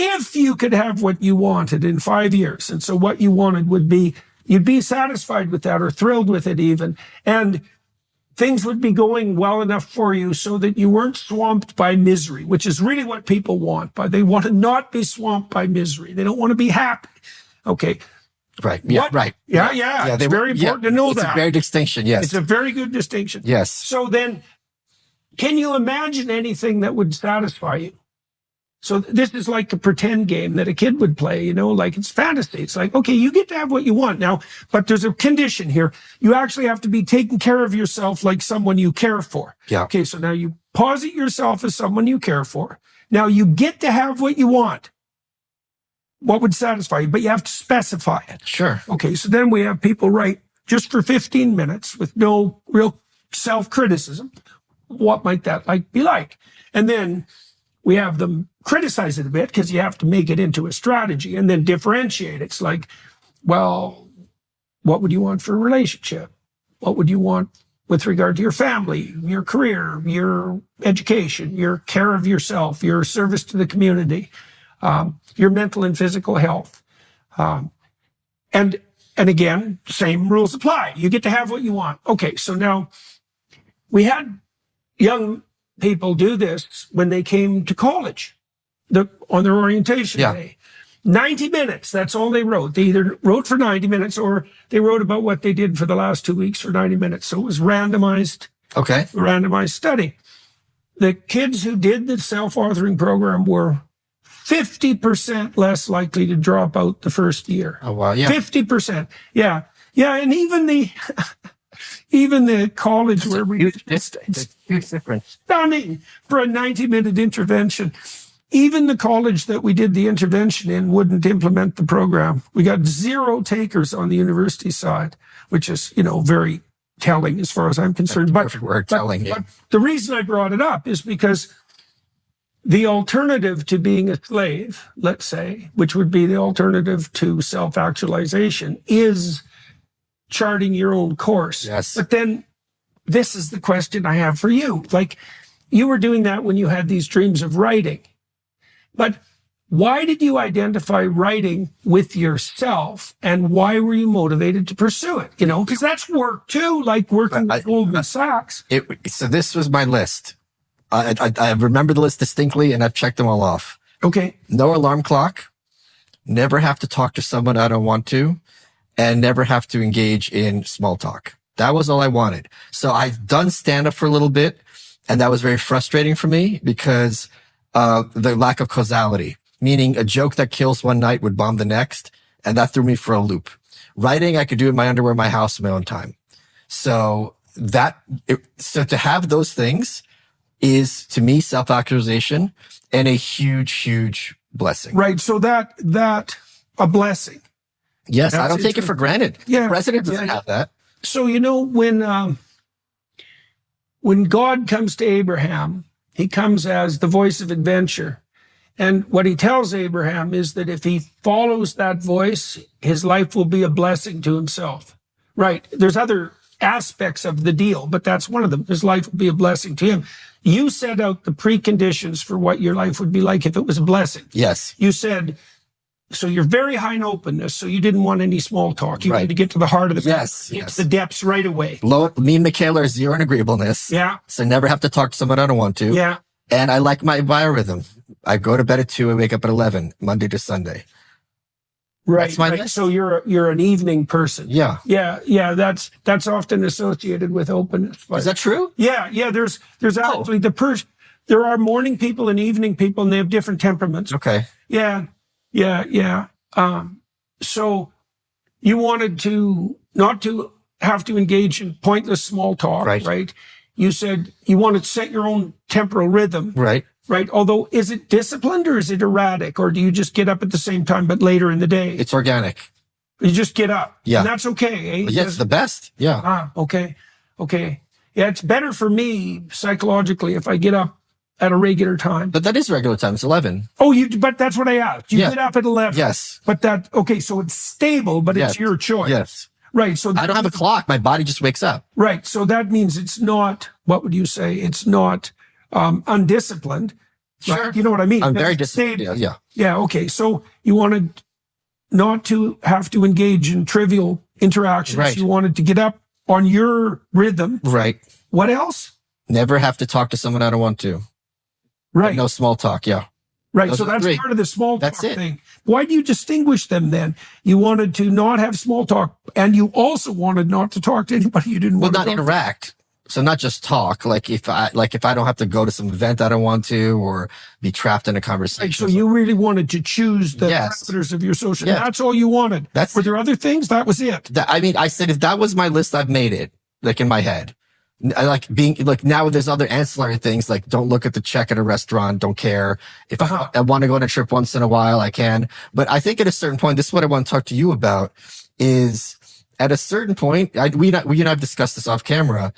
if you could have what you wanted in 5 years. And so what you wanted would be, you'd be satisfied with that or thrilled with it even. And things would be going well enough for you so that you weren't swamped by misery, which is really what people want. But they want to not be swamped by misery. They don't want to be happy. Okay. Right. Yeah. Right. Yeah. It's very important to know that. It's a very distinction. Yes. It's a very good distinction. Yes. So then, can you imagine anything that would satisfy you? So this is like a pretend game that a kid would play, like it's fantasy. It's like, okay, you get to have what you want now, but there's a condition here. You actually have to be taking care of yourself like someone you care for. Yeah. Okay, so now you posit yourself as someone you care for. Now you get to have what you want. What would satisfy you? But you have to specify it. Sure. Okay, so then we have people write just for 15 minutes with no real self-criticism. What might that be like? And then we have them criticize it a bit because you have to make it into a strategy and then differentiate. It's like, well, what would you want for a relationship? What would you want with regard to your family, your career, your education, your care of yourself, your service to the community, your mental and physical health? And again, same rules apply. You get to have what you want. Okay, so now we had young people do this when they came to college on their orientation day. 90 minutes, that's all they wrote. They either wrote for 90 minutes or they wrote about what they did for the last 2 weeks for 90 minutes. So it was randomized study. The kids who did the self-authoring program were 50% less likely to drop out the first year. Oh, wow. Yeah. 50%. Yeah. Yeah. And even the college where we huge difference. Stunning for a 90-minute intervention. Even the college that we did the intervention in wouldn't implement the program. We got 0 takers on the university side, which is, very telling as far as I'm concerned. Perfect word, telling. But the reason I brought it up is because the alternative to being a slave, let's say, which would be the alternative to self-actualization, is charting your own course. Yes. But then this is the question I have for you. Like, you were doing that when you had these dreams of writing. But why did you identify writing with yourself, and why were you motivated to pursue it? Because that's work too, like working with Goldman Sachs. So this was my list. I remember the list distinctly, and I've checked them all off. Okay. No alarm clock, never have to talk to someone I don't want to, and never have to engage in small talk. That was all I wanted. So I've done stand-up for a little bit, and that was very frustrating for me because the lack of causality, meaning a joke that kills one night would bomb the next, and that threw me for a loop. Writing, I could do in my underwear in my house in my own time. So to have those things is, to me, self-actualization and a huge, huge blessing. Right. So that a blessing. Yes, I don't take it for granted. Yeah. President doesn't have that. So, when God comes to Abraham, he comes as the voice of adventure. And what he tells Abraham is that if he follows that voice, his life will be a blessing to himself. Right. There's other aspects of the deal, but that's one of them. His life will be a blessing to him. You set out the preconditions for what your life would be like if it was a blessing. Yes. You said, so you're very high in openness, so you didn't want any small talk. You wanted to get to the heart of the matter. Get to the depths right away. Me and Michaela are 0 in agreeableness. Yeah. So never have to talk to someone I don't want to. Yeah. And I like my biorhythm. I go to bed at 2 and wake up at 11, Monday to Sunday. Right. That's my list. So you're an evening person. Yeah. Yeah. That's often associated with openness. Is that true? Yeah. There's actually there are morning people and evening people, and they have different temperaments. Okay. Yeah. So you wanted to not to have to engage in pointless small talk, right? You said you want to set your own temporal rhythm. Right. Although, is it disciplined or is it erratic? Or do you just get up at the same time, but later in the day? It's organic. You just get up. Yeah. And that's okay. Eh? Yeah, it's the best. Yeah. Okay. Yeah, it's better for me psychologically if I get up at a regular time. But that is regular time. It's 11. But that's what I asked. You get up at 11. Yes. But so it's stable, but it's your choice. Yes. Right. So I don't have a clock. My body just wakes up. Right. So that means it's not, what would you say? It's not undisciplined. Sure. Right? You know what I mean? I'm very Stayed- disappointed. Yeah. Yeah, okay. So you wanted not to have to engage in trivial interactions. Right. You wanted to get up on your rhythm. Right. What else? Never have to talk to someone I don't want to. Right. No small talk. Yeah. Right. Those So are that's three. part of the small That's talk it. thing. Why do you distinguish them then? You wanted to not have small talk, and you also wanted not to talk to anybody you didn't Well, want to not talk to. interact. So not just talk. Like if I don't have to go to some event I don't want to, or be trapped in a conversation. Right, so you really wanted to choose the Yes. parameters of your social. Yes. That's all you wanted. That's Were there other things? That was it. I mean, I said if that was my list, I've made it. Like in my head. I like being like now there's other ancillary things like don't look at the check at a restaurant, don't care. If I want to go on a trip once in a while, I can. But I think at a certain point, this is what I want to talk to you about is at a certain point, we and I've discussed this off camera.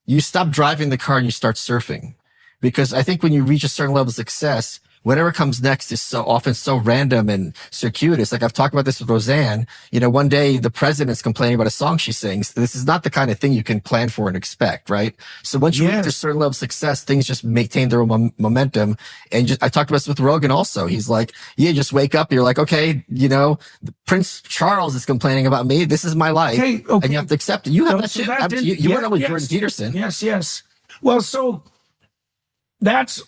You stop driving the car and you start surfing, because I think when you reach a certain level of success, whatever comes next is so often so random and circuitous. Like I've talked about this with Roseanne. You know, one day the president's complaining about a song she sings. This is not the kind of thing you can plan for and expect, right? So once you reach a certain level of success, things just maintain their own momentum. And I talked about this with Rogan also. He's like, yeah, just wake up. You're like, okay, you know, Prince Charles is complaining about me. This is my life. Okay. And you have to accept it. You have that So too. You went on with Jordan Peterson. Yes, yes. Well, so that's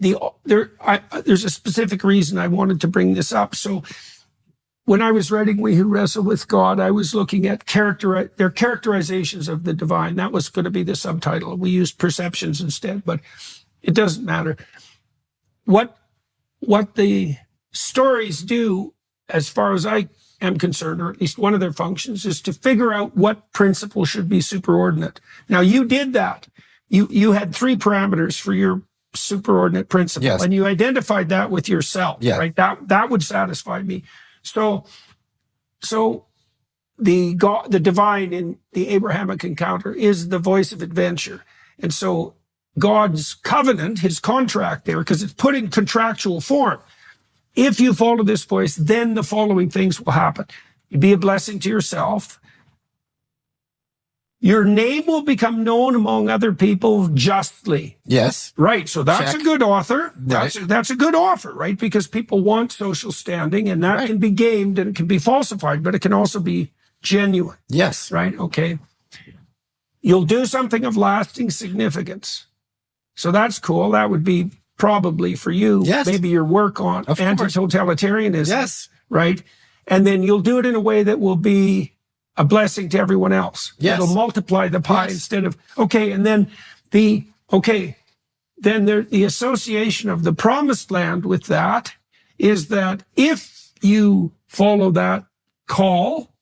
there's a specific reason I wanted to bring this up. So when I was writing We Who Wrestle with God, I was looking at their characterizations of the divine. That was going to be the subtitle. We used perceptions instead, but it doesn't matter. What the stories do, as far as I am concerned, or at least one of their functions, is to figure out what principle should be superordinate. Now, you did that. You had 3 parameters for your superordinate principle, yes. and you identified that with yourself, right? That would satisfy me. So the divine in the Abrahamic encounter is the voice of adventure. And so God's covenant, his contract there, because it's put in contractual form. If you follow this voice, then the following things will happen. You be a blessing to yourself. Your name will become known among other people justly. Yes. Right. So that's Check. a good offer. Right. That's a good offer, right? Because people want social standing, and that can be gamed and it can be falsified, but it can also be genuine. Yes. Right. Okay. You'll do something of lasting significance. So that's cool. That would be probably for you, maybe your work on anti-totalitarianism. Yes. Right. And then you'll do it in a way that will be a blessing to everyone else. Yes. It'll multiply the pie instead of, and then the association of the promised land with that is that if you follow that call,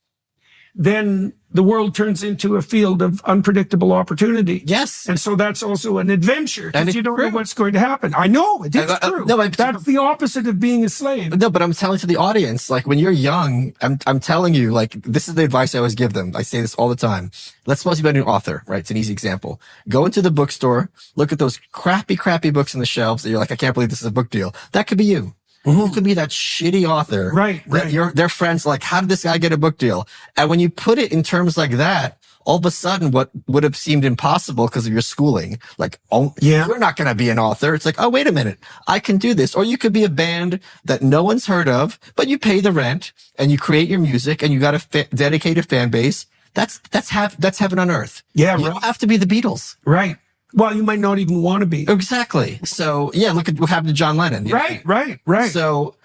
then the world turns into a field of unpredictable opportunity. Yes. And so that's also an adventure, And because you don't know what's going to happen. I know, it is true. That's the opposite of being a slave. No, but I'm telling to the audience, like when you're young, I'm telling you, like, this is the advice I always give them. I say this all the time. Let's suppose you've been an author, right? It's an easy example. Go into the bookstore, look at those crappy books on the shelves that you're like, I can't believe this is a book deal. That could be you. You could be that shitty author. Right. Their friends are like, how did this guy get a book deal? And when you put it in terms like that, all of a sudden what would have seemed impossible because of your schooling, like, you're not going to be an author. It's like, oh, wait a minute. I can do this. Or you could be a band that no one's heard of, but you pay the rent and you create your music and you got a dedicated fan base. That's heaven on earth. Yeah. You don't have to be the Beatles. Right. Well, you might not even want to be. Exactly. So yeah, look at what happened to John Lennon. Right. So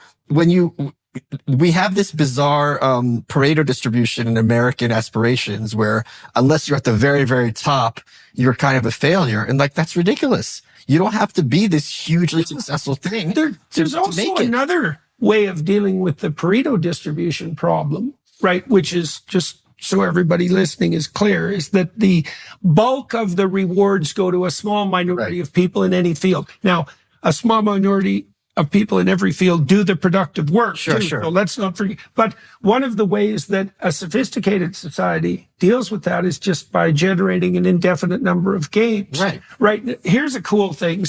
we have this bizarre Pareto distribution in American aspirations where unless you're at the very, very top, you're kind of a failure. And like, that's ridiculous. You don't have to be this hugely successful thing. There's also another way of dealing with the Pareto distribution problem, right? Which is, just so everybody listening is clear, is that the bulk of the rewards go to a small minority of people in any field. Now, a small minority of people in every field do the productive work. Sure. So let's not forget. But one of the ways that a sophisticated society deals with that is just by generating an indefinite number of games. Right. Here's a cool thing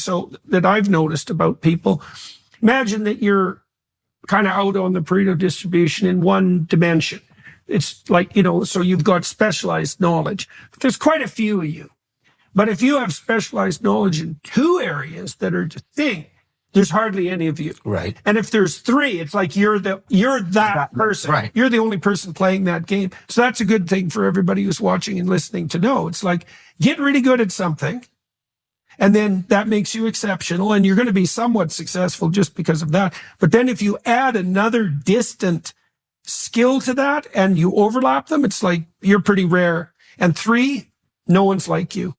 that I've noticed about people. Imagine that you're kind of out on the Pareto distribution in one dimension. It's like, so you've got specialized knowledge. But there's quite a few of you. But if you have specialized knowledge in 2 areas that are distinct, there's hardly any of you. Right. And if there's 3, it's like you're that person. Right. You're the only person playing that game. So that's a good thing for everybody who's watching and listening to know. It's like, get really good at something. And then that makes you exceptional, and you're going to be somewhat successful just because of that. But then if you add another distant skill to that and you overlap them, it's like you're pretty rare. And 3, no one's like you.